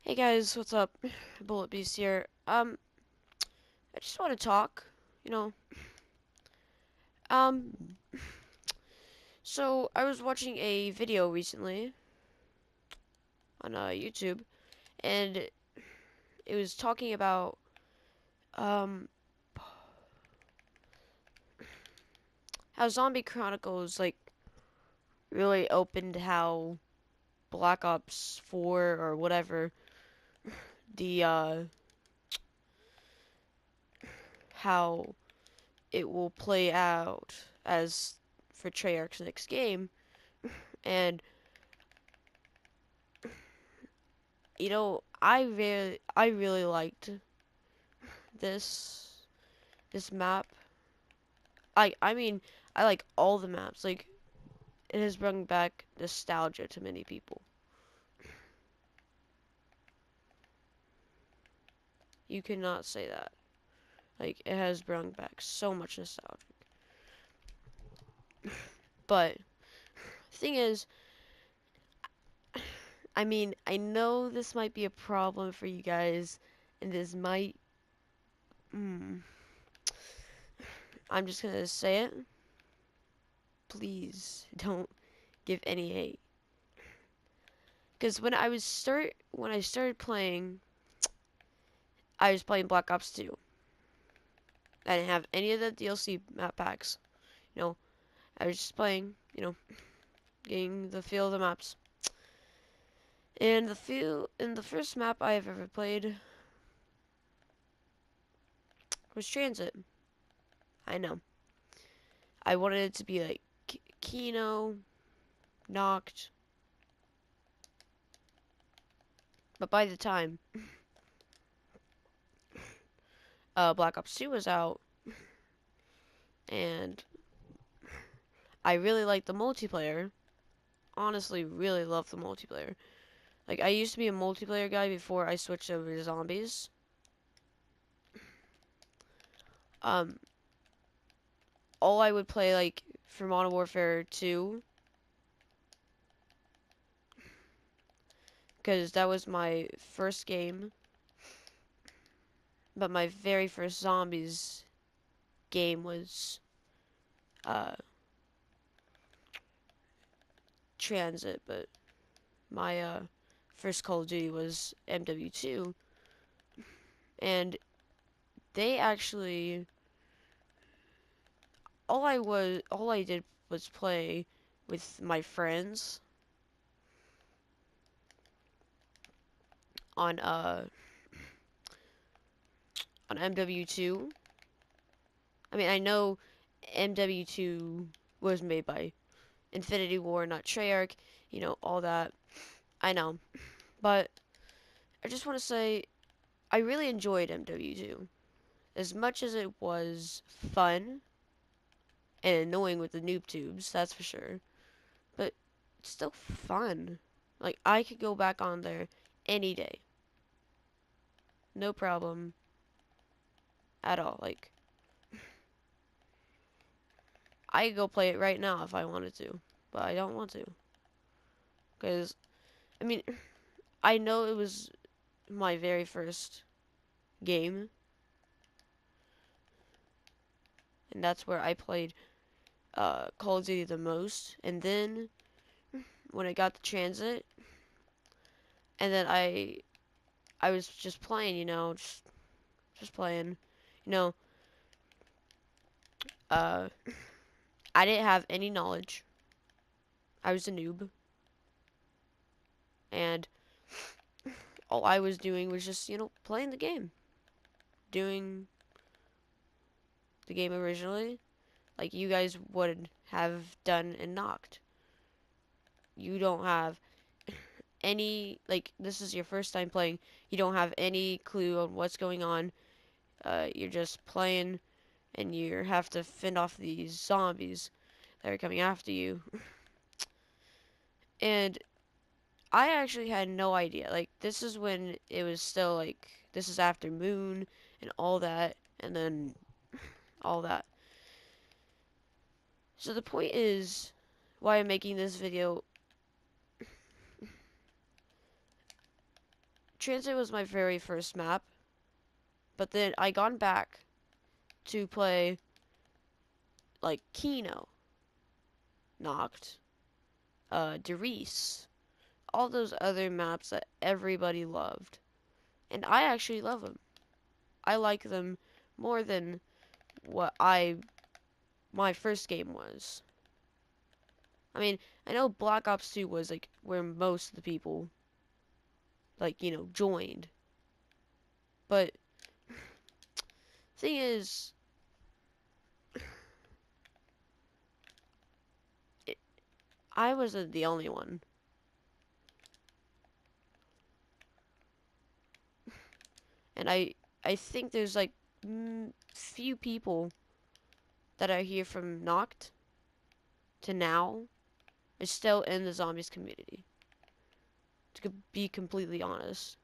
Hey guys, what's up? Bullet Beast here. I just want to talk, you know. Um, so I was watching a video recently on YouTube, and it was talking about um how Zombie Chronicles really opened how Black Ops 4 or whatever the how it will play out as for Treyarch's next game, and I really liked this this map. I mean I like all the maps. Like it has brought back nostalgia to many people. You cannot say that. Like it has brought back so much nostalgia. But thing is, I mean, I know this might be a problem for you guys, and this might. Mm, I'm just gonna say it. Please don't give any hate. Because when I started playing, I was playing Black Ops 2. I didn't have any of the DLC map packs. You know, I was just playing. Getting the feel of the maps. And the first map I have ever played was Transit. I know. I wanted it to be like Kino, Noct, but by the time Black Ops 2 was out, and I really liked the multiplayer. Honestly, really love the multiplayer. Like I used to be a multiplayer guy before I switched over to zombies. Um, all I would play like for Modern Warfare 2, because that was my first game. But my very first zombies game was uh, Transit. But my first Call of Duty was MW2, and they actually all I did was play with my friends on on MW2. I mean, I know MW2 was made by Infinity War, not Treyarch, all that. I know. But I just want to say I really enjoyed MW2. As much as it was fun and annoying with the noob tubes, that's for sure. But it's still fun. Like I could go back on there any day. No problem at all. Like I could go play it right now if I wanted to, but I don't want to. Cuz I mean, I know it was my very first game, and that's where I played Call of Duty the most. And then when I got the Transit, and then I was just playing, just playing, you know. Uh, I didn't have any knowledge. I was a noob, and all I was doing was just, playing the game, doing the game originally, like you guys would have done and knocked. You don't have any, like, this is your first time playing. You don't have any clue on what's going on. You're just playing, and you have to fend off these zombies that are coming after you. And I actually had no idea. Like, this is when it was still, like, this is after Moon and all that, and then all that. So the point is, why I'm making this video, Transit was my very first map, but then I gone back to play like Kino, Noct, Derice, all those other maps that everybody loved. And I actually love them. I like them more than what my first game was. I mean, I know Black Ops 2 was like where most of the people like, joined. But thing is, I wasn't the only one. And I think there's like few people that are here from Noct to now is still in the zombies community. To be completely honest.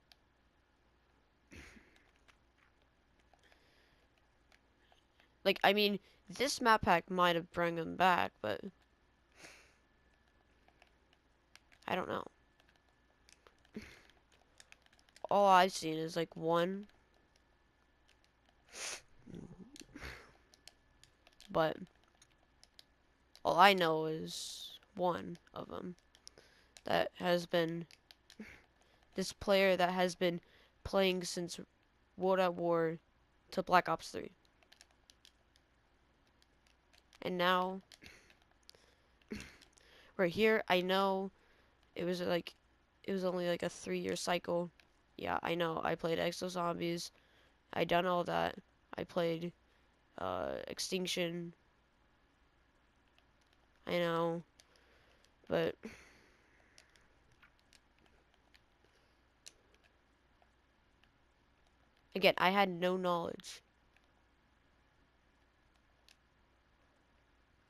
Like, I mean, this map pack might have brought them back, but I don't know. All I've seen is like one. But all I know is one of them that has been this player that has been playing since World at War to Black Ops 3. And now we're here. I know it was only like a 3-year cycle. Yeah, I know. I played Exo Zombies. I done all that. I played Extinction. I know. But again, I had no knowledge.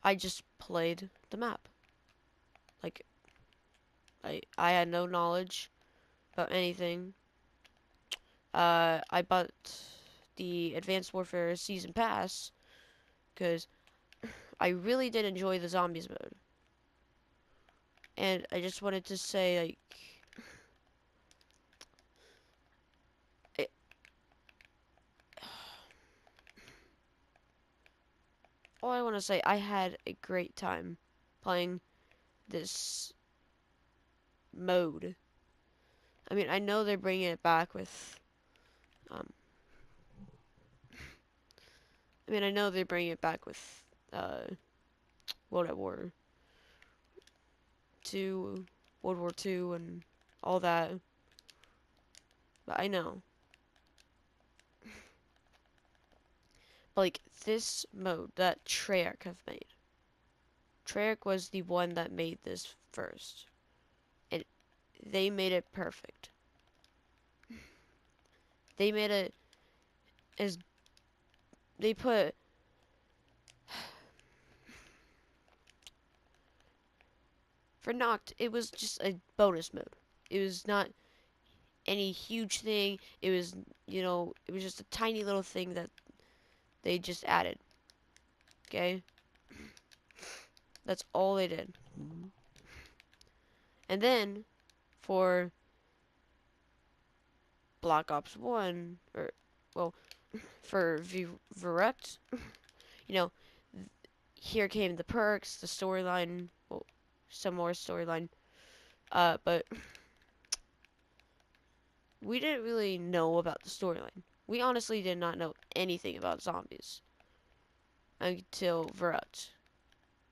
I just played the map. Like, I had no knowledge about anything. I bought the Advanced Warfare Season Pass because I really did enjoy the Zombies mode. And I just wanted to say, like, all I want to say, I had a great time playing this mode. I mean, I know they're bringing it back with, I know they're bringing it back with, World at War 2, World War 2, and all that. But I know. But, like, this mode that Treyarch have made. Treyarch was the one that made this first. And they made it perfect. They made it as... They put... For Noct, it was just a bonus mode. It was not any huge thing. It was, it was just a tiny little thing that they just added. Okay? That's all they did. And then, for Black Ops 1, or, well, for Verrect, here came the perks, the storyline, well, some more storyline, but we didn't really know about the storyline. We honestly did not know anything about zombies until Verrect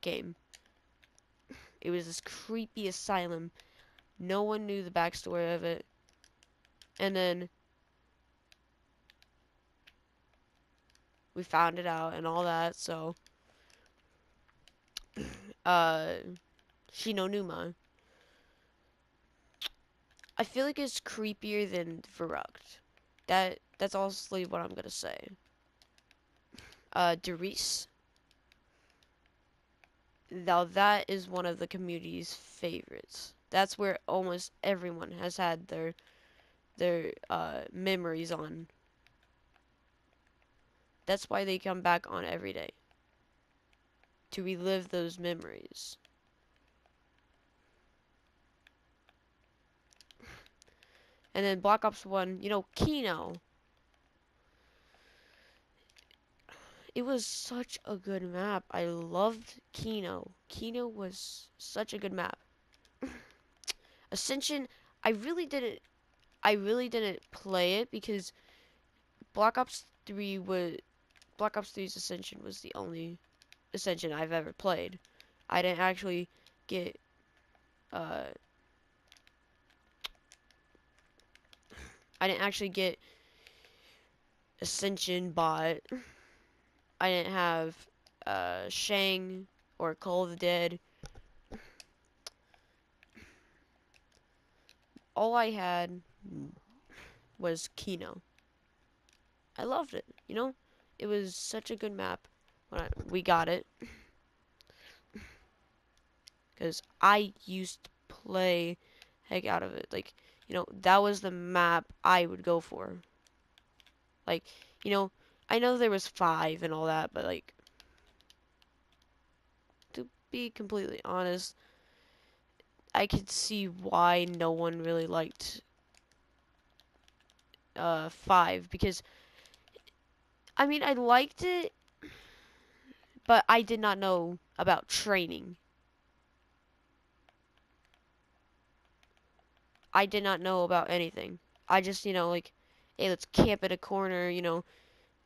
came. It was this creepy asylum. No one knew the backstory of it. And then we found it out and all that, so Shinonuma. I feel like it's creepier than Verrect. That's honestly what I'm gonna say. Derice. Now that is one of the community's favorites. That's where almost everyone has had their memories on. That's why they come back on every day. To relive those memories. And then Black Ops 1, you know, Kino. It was such a good map. I loved Kino. Kino was such a good map. Ascension, I really didn't play it because Black Ops 3 was Black Ops 3's Ascension was the only Ascension I've ever played. I didn't actually get uh Ascension bot. I didn't have Shang or Call of the Dead. All I had was Kino. I loved it, you know? It was such a good map when we got it. Because I used to play heck out of it. Like, you know, that was the map I would go for. Like, you know, I know there was 5 and all that, but like, to be completely honest, I could see why no one really liked 5 because I mean I liked it, but I did not know about training. I did not know about anything. I just, you know, like, hey, let's camp in a corner, you know,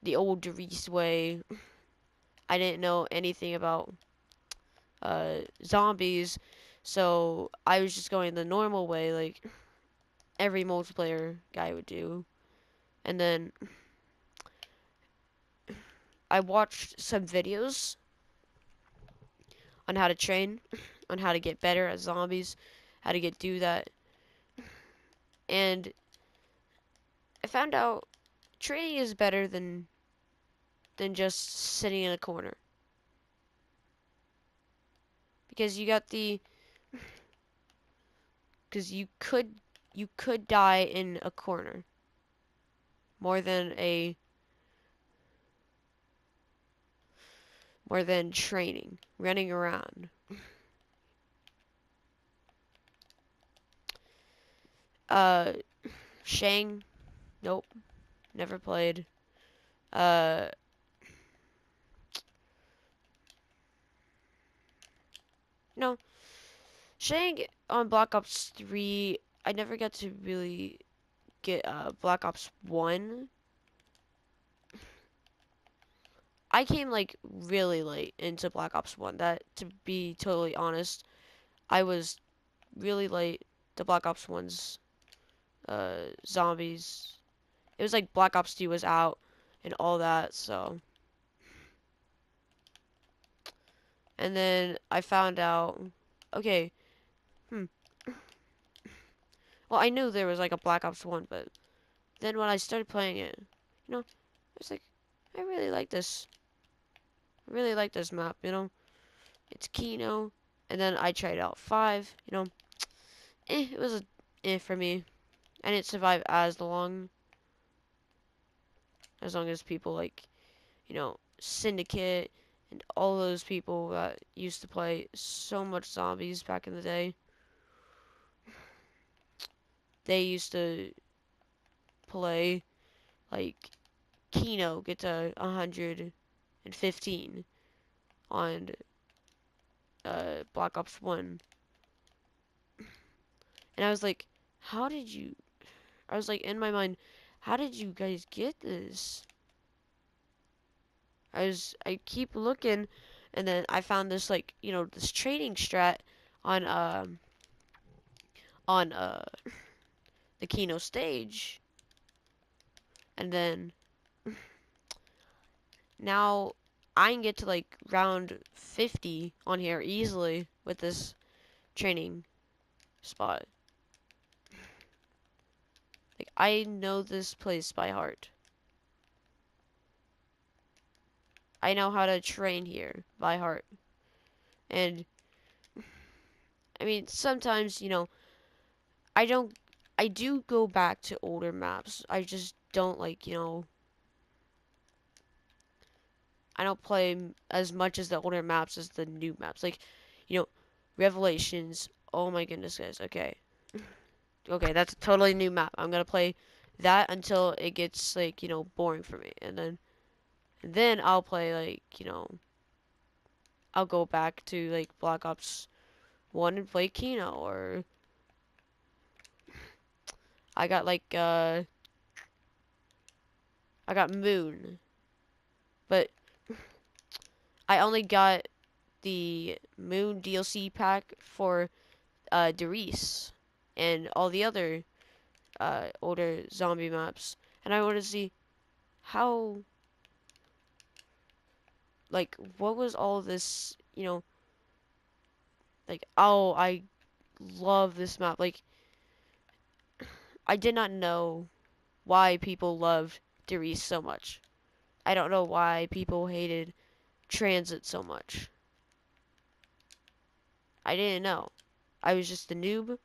the old Derice way. I didn't know anything about zombies, so I was just going the normal way, like every multiplayer guy would do. And then I watched some videos on how to train, on how to get better at zombies, how to do that, and I found out training is better than just sitting in a corner. Because because you could die in a corner more than training, running around. Uh, Shang, nope, never played. Uh, no, Shang on Black Ops 3, I never got to really get Black Ops 1. I came like really late into Black Ops 1. That, to be totally honest, I was really late to Black Ops 1's zombies. It was like Black Ops 2 was out and all that, so. And then I found out, okay, well, I knew there was like a Black Ops 1, but then when I started playing it, you know, I was like, I really like this. I really like this map, you know. It's Kino. And then I tried out 5, you know. It was a for me. I didn't survive as long as people like, you know, Syndicate and all those people that used to play so much zombies back in the day. They used to play like Kino get to 115 on Black Ops 1. And I was like, how did you I was like in my mind, how did you guys get this? I keep looking and then I found this like, you know, this training strat on on the Kino stage. And then now I can get to like round 50 on here easily with this training spot. Like I know this place by heart. I know how to train here by heart. And I mean sometimes, you know, I do go back to older maps. I just don't like, you know, I don't play as much as the older maps as the new maps. Like, you know, Revelations. Oh my goodness, guys. Okay. okay, that's a totally new map. I'm gonna play that until it gets like, boring for me. And then I'll play like, I'll go back to like Black Ops 1 and play Kino, or I got like I got Moon, but I only got the Moon DLC pack for Derice and all the other older zombie maps, and I want to see how, like, what was all this, like, oh, I love this map. Like, I did not know why people loved Derice so much. I don't know why people hated Transit so much. I didn't know. I was just a noob.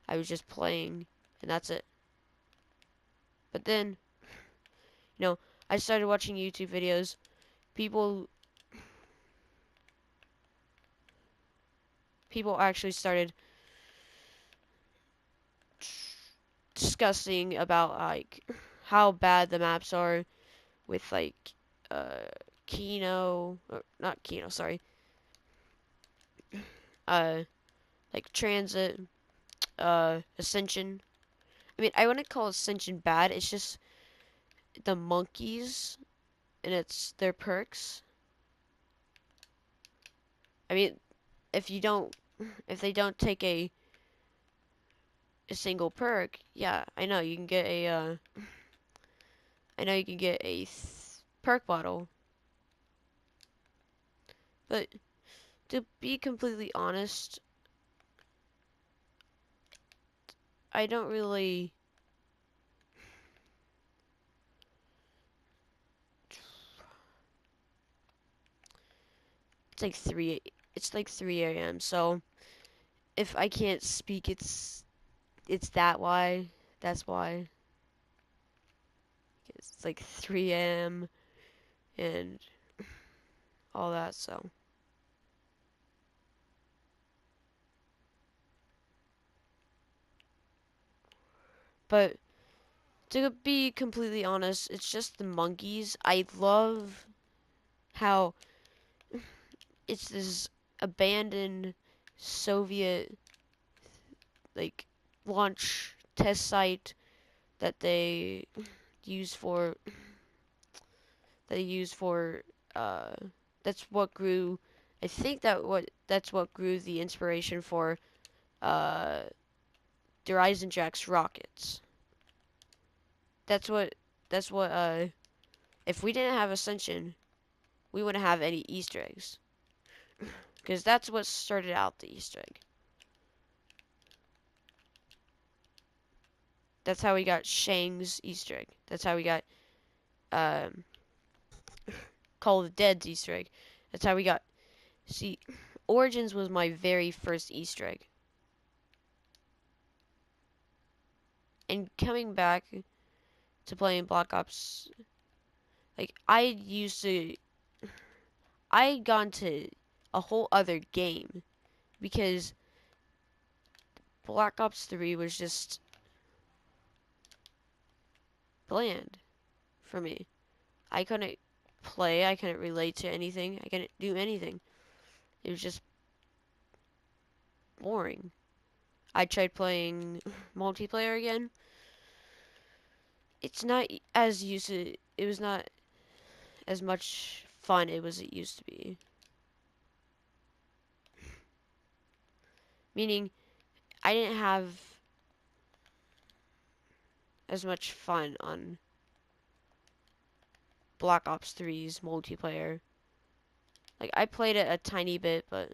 I was just playing, and that's it. But then, I started watching YouTube videos. People people actually started discussing about like how bad the maps are with like uh Kino, or not Kino, sorry. Uh like Transit, Ascension. I mean, I wouldn't call Ascension bad. It's just the monkeys and it's their perks. I mean, if you don't if they don't take a single perk, yeah, I know you can get a perk bottle, but to be completely honest, I don't really. It's like 3. It's like 3 a.m. So if I can't speak, it's that why. That's why. It's like 3 a.m. and all that. So, but to be completely honest, it's just the monkeys. I love how it's this abandoned Soviet like launch test site that they use for that they use for uh that's what grew. I think that's what grew the inspiration for uh Horizon Jack's rockets. That's what if we didn't have Ascension, we wouldn't have any Easter eggs. Because that's what started out the Easter egg. That's how we got Shang's Easter egg. That's how we got um Call of the Dead's Easter egg. That's how we got. See, Origins was my very first Easter egg. And coming back to playing Black Ops, like I had gone to a whole other game because Black Ops 3 was just bland for me. I couldn't play, I couldn't relate to anything, I couldn't do anything. It was just boring. I tried playing multiplayer again. It's not as used to, it was not as much fun as it used to be. Meaning, I didn't have as much fun on Black Ops 3's multiplayer. Like, I played it a tiny bit, but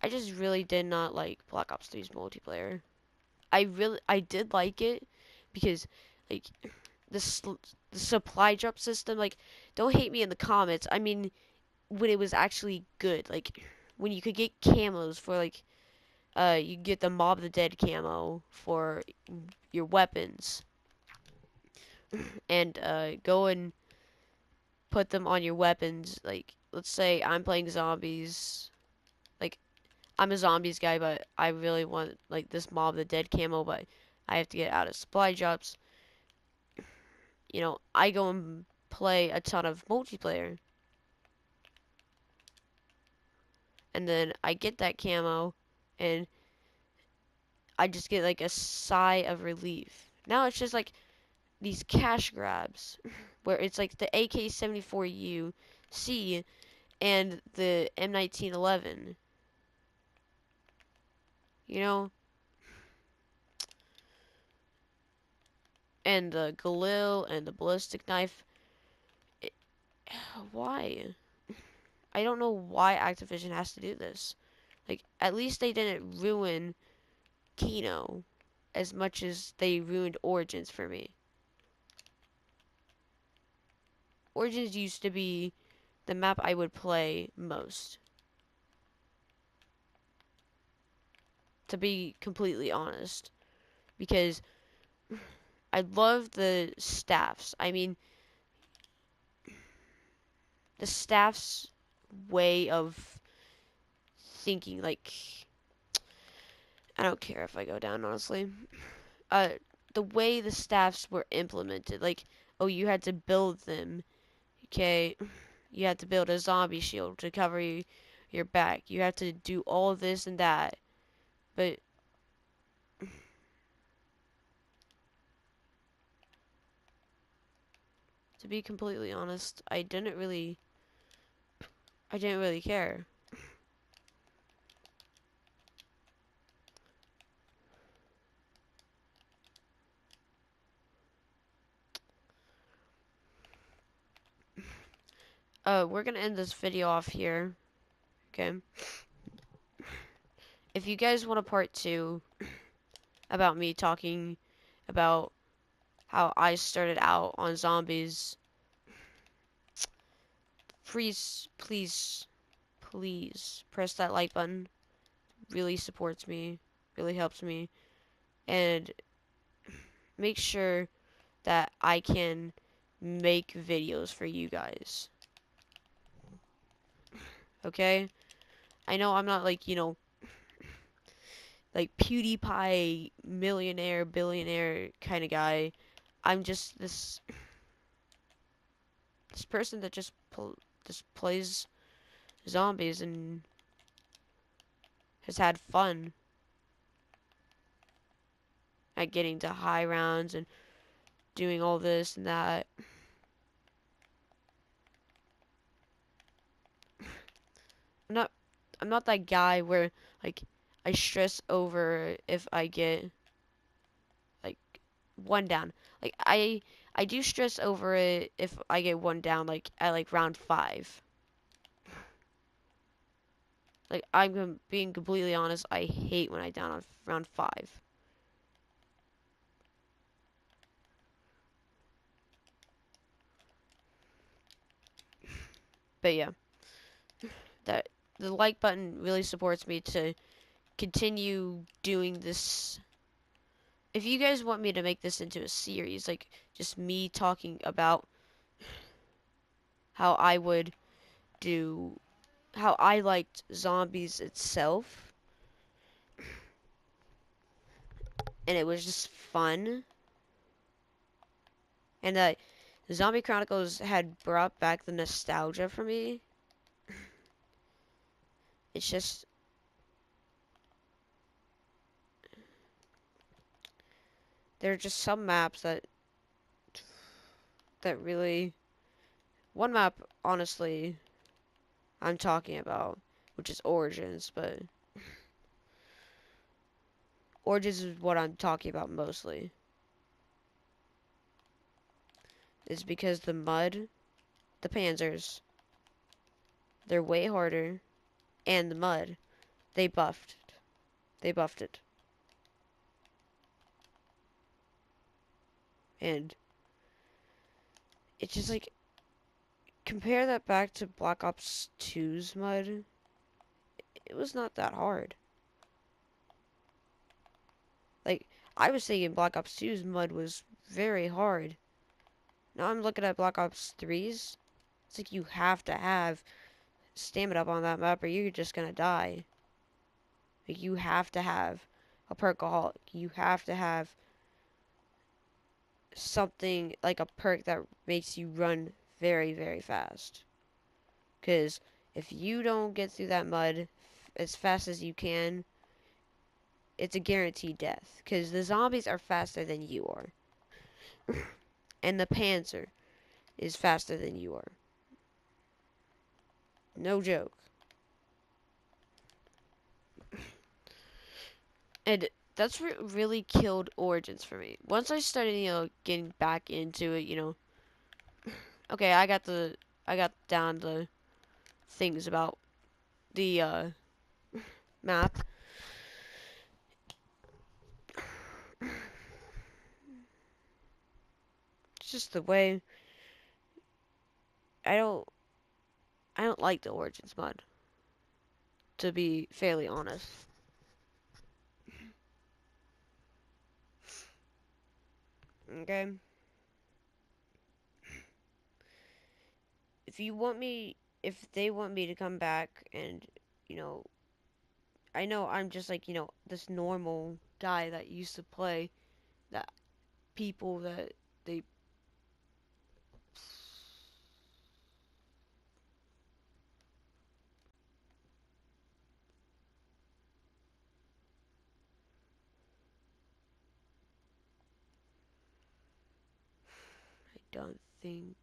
I just really did not like Black Ops 3's multiplayer. I did like it because, like, the supply drop system, like, don't hate me in the comments. I mean, when it was actually good, like, when you could get camos for, like, you get the Mob of the Dead camo for your weapons, and go and put them on your weapons, like let's say I'm playing zombies. Like, I'm a zombies guy, but I really want, like, this Mob of the Dead camo, but I have to get out of supply drops. You know, I go and play a ton of multiplayer. And then I get that camo, and I just get, like, a sigh of relief. Now it's just, like, these cash grabs, where it's, like, the AK-74U C and the M1911. You know? And the Galil and the ballistic knife. It, why? I don't know why Activision has to do this. Like, at least they didn't ruin Kino as much as they ruined Origins for me. Origins used to be the map I would play most. To be completely honest. Because I love the staffs. I mean, the staff's way of thinking, like, I don't care if I go down, honestly. The way the staffs were implemented, like, oh, you had to build them, okay? You had to build a zombie shield to cover your back. You had to do all of this and that. But to be completely honest, I didn't really care. We're gonna end this video off here, okay? If you guys want a part 2 about me talking about how I started out on zombies, please, please, please press that like button. Really supports me, really helps me, and make sure that I can make videos for you guys. Okay? I know I'm not like, you know, like PewDiePie millionaire, billionaire kind of guy. I'm just this person that just plays zombies and has had fun at getting to high rounds and doing all this and that. I'm not I'm not that guy where like I stress over if I get like one down. Like I do stress over it if I get one down like at like round 5. Like I'm being completely honest, I hate when I down on round 5. But yeah, that the like button really supports me to continue doing this. If you guys want me to make this into a series, like just me talking about how I would do, how I liked zombies itself, and it was just fun, and that Zombie Chronicles had brought back the nostalgia for me. It's just, there are just some maps that really, one map, honestly, I'm talking about, which is Origins, but Origins is what I'm talking about mostly. Is because the mud, the Panzers, they're way harder, and the mud, they buffed it. They buffed it. And it's just like, compare that back to Black Ops 2's mud. It was not that hard. Like, I was thinking Black Ops 2's mud was very hard. Now I'm looking at Black Ops 3's. It's like you have to have stamina up on that map or you're just gonna die. Like, you have to have a perkaholic. You have to have something like a perk that makes you run very, very fast. Because if you don't get through that mud as fast as you can, it's a guaranteed death. Because the zombies are faster than you are. And the Panzer is faster than you are. No joke. And that's what really killed Origins for me. Once I started, getting back into it, okay, I got down the things about the map. It's just the way I don't I don't like the Origins mod, to be fairly honest. Okay? If they want me to come back and, you know, I know I'm just like, this normal guy that used to play, that people that they I don't think